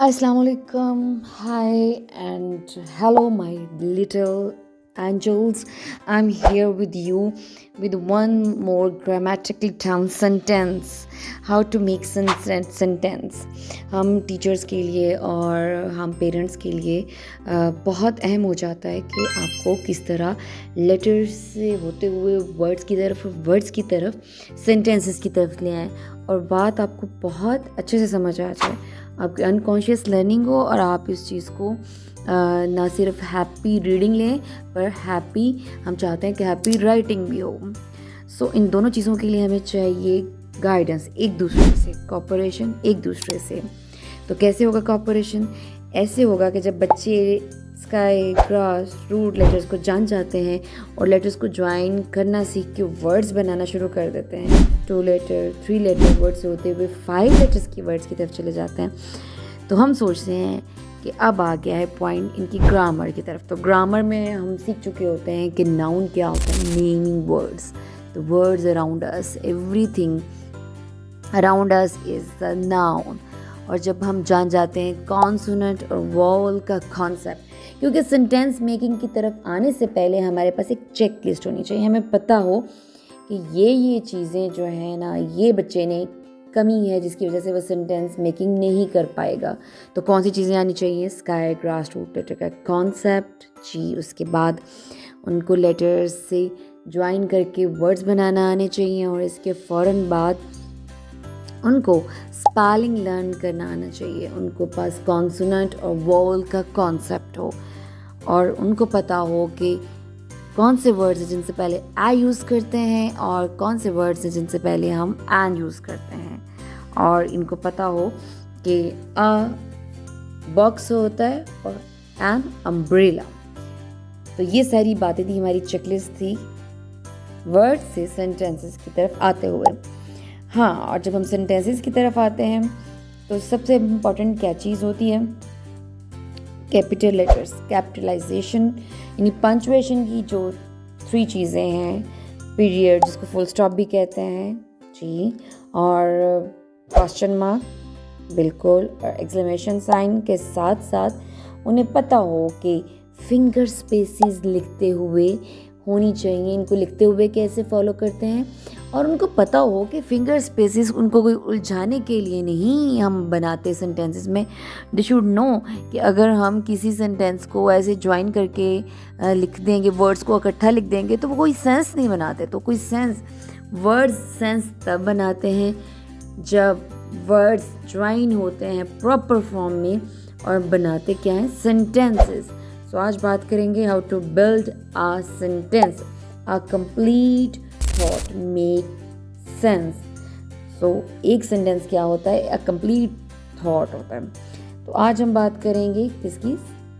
Assalamualaikum. Hi and hello, my little angels. I'm here with you with one more grammatically term sentence. How to make sentence. हम teachers के लिए और हम parents के लिए बहुत अहम हो जाता है कि आपको किस तरह लेटर्स से होते हुए वर्ड्स की तरफ सेंटेंसेस की तरफ ले आएँ और बात आपको बहुत अच्छे से समझ आ जाए, आपकी अनकॉन्शियस लर्निंग हो और आप इस चीज़ को ना सिर्फ हैप्पी रीडिंग लें पर हैप्पी हम चाहते हैं कि हैप्पी राइटिंग भी हो। सो इन दोनों चीज़ों के लिए हमें चाहिए गाइडेंस एक दूसरे से, कोऑपरेशन एक दूसरे से। तो कैसे होगा कोऑपरेशन? ऐसे होगा कि जब बच्चे स्काई, ग्रास, रूट लेटर्स को जान जाते हैं और लेटर्स को ज्वाइन करना सीख के वर्ड्स बनाना शुरू कर देते हैं। 2 लेटर 3 लेटर वर्ड से होते हुए 5 लेटर्स की वर्ड्स की तरफ चले जाते हैं, तो हम सोचते हैं कि अब आ गया है पॉइंट इनकी ग्रामर की तरफ। तो ग्रामर में हम सीख चुके होते हैं कि नाउन क्या होता है, naming words, the words around us, everything around us is the noun. और जब हम जान जाते हैं कॉन्सोनेंट और वॉवल का कॉन्सेप्ट, क्योंकि सेंटेंस मेकिंग की तरफ आने से पहले हमारे पास एक चेक लिस्ट होनी चाहिए, हमें पता हो कि ये चीज़ें जो है ना, ये बच्चे ने कमी है जिसकी वजह से वो सेंटेंस मेकिंग नहीं कर पाएगा। तो कौन सी चीज़ें आनी चाहिए? स्काई, ग्रास, रूट लेटर का कॉन्सेप्ट जी, उसके बाद उनको लेटर्स से ज्वाइन करके वर्ड्स बनाना आने चाहिए और इसके फ़ौरन बाद उनको स्पेलिंग लर्न करना आना चाहिए। उनको पास कॉन्सोनेंट और वॉवल का कॉन्सेप्ट हो और उनको पता हो कि कौन से वर्ड्स हैं जिनसे पहले आई यूज़ करते हैं और कौन से वर्ड्स हैं जिनसे पहले हम एन यूज़ करते हैं। और इनको पता हो कि अ बॉक्स होता है और एन अम्ब्रेला। तो ये सारी बातें थी, हमारी चेकलिस्ट थी वर्ड से सेंटेंसेस की तरफ आते हुए। हाँ, और जब हम सेंटेंसेस की तरफ आते हैं तो सबसे इम्पॉर्टेंट क्या चीज़ होती है? कैपिटल लेटर्स, कैपिटलाइजेशन, यानी पंचुएशन की जो 3 चीज़ें हैं, पीरियड जिसको फुल स्टॉप भी कहते हैं जी, और क्वेश्चन मार्क बिल्कुल, और एक्सक्लेमेशन साइन के साथ साथ उन्हें पता हो कि फिंगर स्पेसेस लिखते हुए होनी चाहिए। इनको लिखते हुए कैसे फॉलो करते हैं, और उनको पता हो कि फिंगर स्पेसेस उनको कोई उलझाने के लिए नहीं हम बनाते सेंटेंसेस में। दे शुड नो कि अगर हम किसी सेंटेंस को ऐसे ज्वाइन करके लिख देंगे, वर्ड्स को इकट्ठा लिख देंगे, तो वो कोई सेंस नहीं बनाते। तो कोई सेंस, वर्ड्स सेंस तब बनाते हैं जब वर्ड्स ज्वाइन होते हैं प्रॉपर फॉर्म में और बनाते क्या हैं? सेंटेंसेस। सो आज बात करेंगे how to build a sentence, a complete thought make sense. So एक सेंटेंस क्या होता है? अ कंप्लीट थॉट होता है। तो आज हम बात करेंगे किसकी?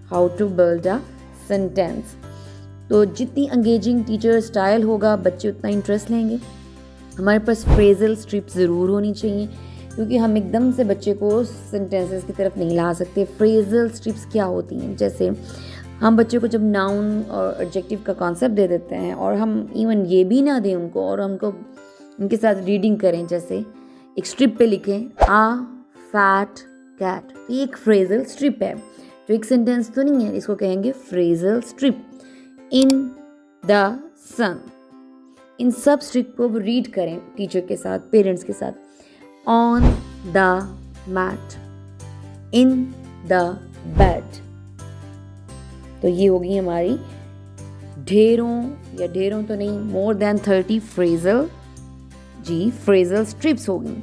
How to build a sentence. तो जितनी एंगेजिंग टीचर स्टाइल होगा बच्चे उतना इंटरेस्ट लेंगे। हमारे पास फ्रेजल स्ट्रिप ज़रूर होनी चाहिए, क्योंकि हम एकदम से बच्चे को सेंटेंसेस की तरफ नहीं ला सकते। फ्रेजल स्ट्रिप्स क्या होती हैं? जैसे हम बच्चे को जब नाउन और एडजेक्टिव का कॉन्सेप्ट दे देते हैं और हम इवन ये भी ना दें उनको और हमको उनके साथ रीडिंग करें, जैसे एक स्ट्रिप पे लिखें आ फैट कैट, तो ये एक फ्रेजल स्ट्रिप है जो एक सेंटेंस तो नहीं है, इसको कहेंगे फ्रेजल स्ट्रिप। इन द सन, इन सब स्ट्रिप को रीड करें टीचर के साथ, पेरेंट्स के साथ। On the mat, in the bed. तो ये होगी हमारी ढेरों तो नहीं, मोर देन 30 फ्रेजल जी, फ्रेजल स्ट्रिप्स होगी।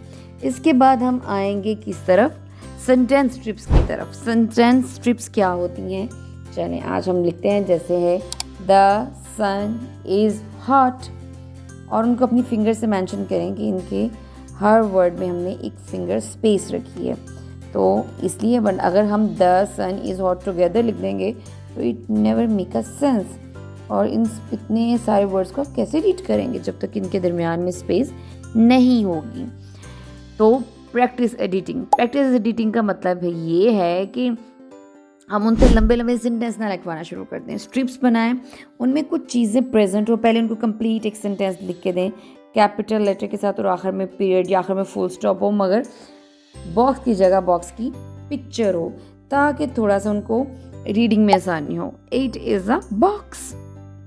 इसके बाद हम आएंगे किस तरफ? सेंटेंस स्ट्रिप्स की तरफ। सेंटेंस स्ट्रिप्स क्या होती हैं? चलें आज हम लिखते हैं, जैसे है द सन इज़ हॉट, और उनको अपनी फिंगर से मेंशन करें कि इनके हर वर्ड में हमने एक फिंगर स्पेस रखी है। तो इसलिए अगर हम the sun is hot together लिख देंगे तो it never make a sense. और इतने सारे वर्ड्स को आप कैसे रीड करेंगे जब तक इनके दरमियान में स्पेस नहीं होगी? तो प्रैक्टिस एडिटिंग का मतलब है ये है कि हम उनसे लंबे लंबे सेंटेंस ना लिखवाना शुरू कर दें, स्ट्रिप्स बनाएं, उनमें कुछ चीज़ें प्रेजेंट हो। पहले उनको कंप्लीट एक सेंटेंस लिख के दें कैपिटल लेटर के साथ और आखिर में पीरियड या आखिर में फुल स्टॉप हो, मगर बॉक्स की जगह बॉक्स की पिक्चर हो, ताकि थोड़ा सा उनको रीडिंग में आसानी हो। इट इज़ अ बॉक्स,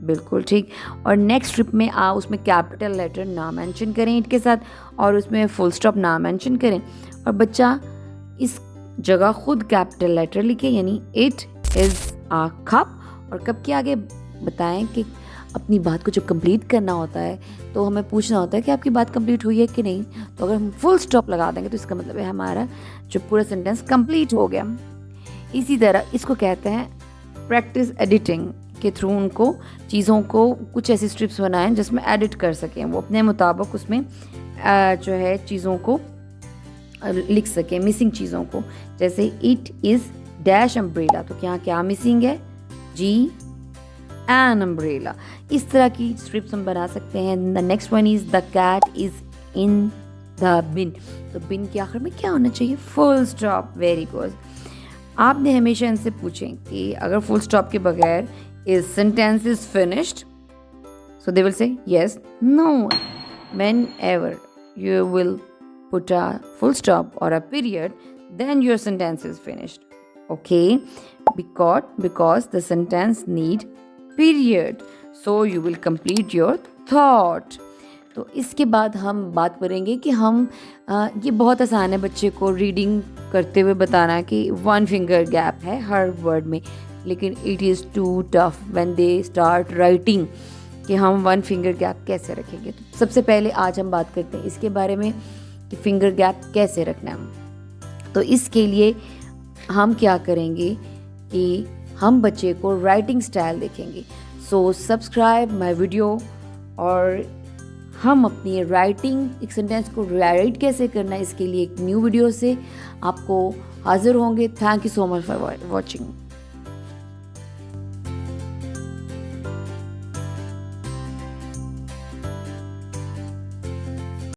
बिल्कुल ठीक। और नेक्स्ट स्ट्रिप में उसमें कैपिटल लेटर ना मेंशन करें इट के साथ, और उसमें फुल स्टॉप ना मेंशन करें, और बच्चा इस जगह खुद कैपिटल लेटर लिखे, यानी इट इज़ अ कप। और कप के आगे बताएं कि अपनी बात को जब कंप्लीट करना होता है तो हमें पूछना होता है कि आपकी बात कंप्लीट हुई है कि नहीं। तो अगर हम फुल स्टॉप लगा देंगे तो इसका मतलब है हमारा जो पूरा सेंटेंस कंप्लीट हो गया। इसी तरह इसको कहते हैं प्रैक्टिस एडिटिंग के थ्रू उनको चीज़ों को कुछ ऐसी स्ट्रिप्स बनाएं जिसमें एडिट कर सकें, वो अपने मुताबिक उसमें जो है चीज़ों को लिख सकें, मिसिंग चीज़ों को। जैसे इट इज़ डैश अम्ब्रेला, तो क्या मिसिंग है, जी एन अम्ब्रेला। इस तरह की स्ट्रिप्स हम बना सकते हैं। The next one is the cat is in the bin, तो बिन के आखिर में क्या होना चाहिए, फुल स्टॉप। Very good. आपने हमेशा इनसे पूछें कि अगर फुल स्टॉप के बगैर is sentence is finished, so they will say yes, no. Whenever you will put a full stop or a period, then your sentence is finished. Okay, because the sentence need period, so you will complete your thought. तो इसके बाद हम बात करेंगे कि हम ये बहुत आसान है बच्चे को रीडिंग करते हुए बताना कि 1 फिंगर गैप है हर वर्ड में, लेकिन it is too tough when they start writing कि हम 1 फिंगर गैप कैसे रखेंगे। तो सबसे पहले आज हम बात करते हैं इसके बारे में कि फिंगर गैप कैसे रखना है। तो इसके लिए हम क्या करेंगे कि हम बच्चे को राइटिंग स्टाइल देखेंगे। सो सब्सक्राइब माय वीडियो, और हम अपनी राइटिंग, एक सेंटेंस को राइट कैसे करना है, इसके लिए एक न्यू वीडियो से आपको हाजिर होंगे। Thank you so much for watching.